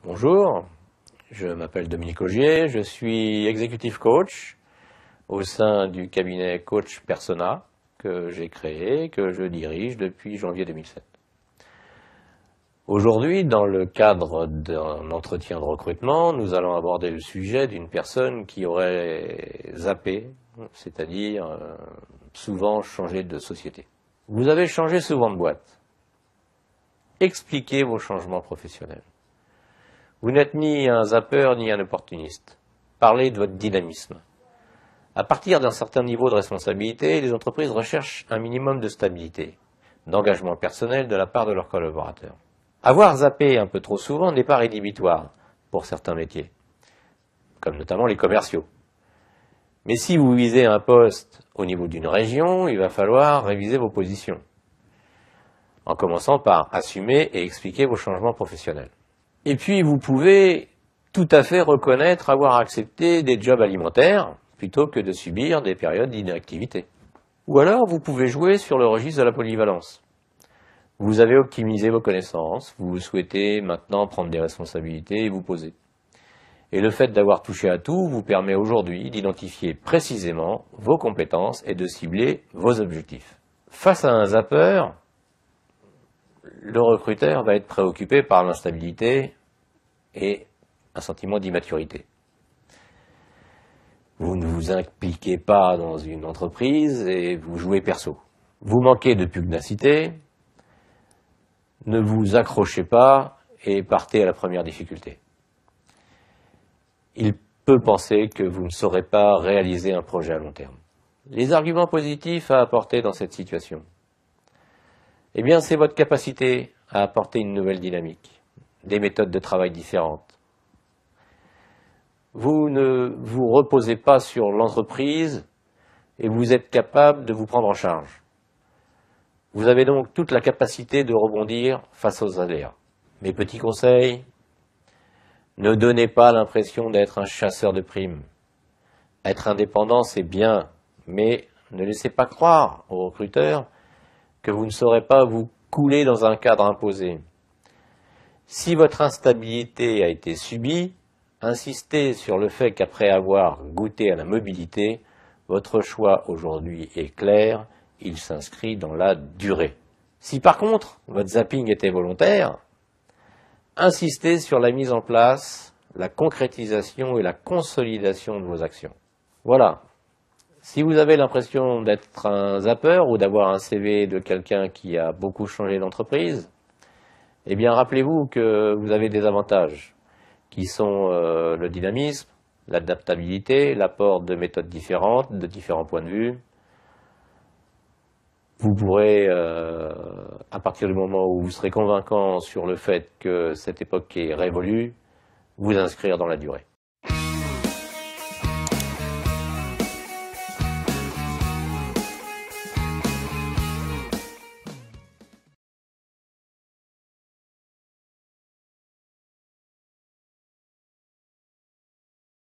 Bonjour, je m'appelle Dominique Augier, je suis executive coach au sein du cabinet Coach Persona que j'ai créé, que je dirige depuis janvier 2007. Aujourd'hui, dans le cadre d'un entretien de recrutement, nous allons aborder le sujet d'une personne qui aurait zappé, c'est-à-dire souvent changé de société. Vous avez changé souvent de boîte. Expliquez vos changements professionnels. Vous n'êtes ni un zappeur ni un opportuniste. Parlez de votre dynamisme. À partir d'un certain niveau de responsabilité, les entreprises recherchent un minimum de stabilité, d'engagement personnel de la part de leurs collaborateurs. Avoir zappé un peu trop souvent n'est pas rédhibitoire pour certains métiers, comme notamment les commerciaux. Mais si vous visez un poste au niveau d'une région, il va falloir réviser vos positions, en commençant par assumer et expliquer vos changements professionnels. Et puis vous pouvez tout à fait reconnaître avoir accepté des jobs alimentaires plutôt que de subir des périodes d'inactivité. Ou alors vous pouvez jouer sur le registre de la polyvalence. Vous avez optimisé vos connaissances, vous souhaitez maintenant prendre des responsabilités et vous poser. Et le fait d'avoir touché à tout vous permet aujourd'hui d'identifier précisément vos compétences et de cibler vos objectifs. Face à un zapper, le recruteur va être préoccupé par l'instabilité et un sentiment d'immaturité. Vous ne vous impliquez pas dans une entreprise et vous jouez perso. Vous manquez de pugnacité, ne vous accrochez pas et partez à la première difficulté. Il peut penser que vous ne saurez pas réaliser un projet à long terme. Les arguments positifs à apporter dans cette situation, eh bien, c'est votre capacité à apporter une nouvelle dynamique, des méthodes de travail différentes. Vous ne vous reposez pas sur l'entreprise et vous êtes capable de vous prendre en charge. Vous avez donc toute la capacité de rebondir face aux aléas. Mes petits conseils, ne donnez pas l'impression d'être un chasseur de primes. Être indépendant, c'est bien, mais ne laissez pas croire aux recruteurs que vous ne saurez pas vous couler dans un cadre imposé. Si votre instabilité a été subie, insistez sur le fait qu'après avoir goûté à la mobilité, votre choix aujourd'hui est clair, il s'inscrit dans la durée. Si par contre, votre zapping était volontaire, insistez sur la mise en place, la concrétisation et la consolidation de vos actions. Voilà. Si vous avez l'impression d'être un zapper ou d'avoir un CV de quelqu'un qui a beaucoup changé d'entreprise, eh bien rappelez-vous que vous avez des avantages qui sont le dynamisme, l'adaptabilité, l'apport de méthodes différentes, de différents points de vue. Vous pourrez, à partir du moment où vous serez convaincant sur le fait que cette époque est révolue, vous inscrire dans la durée.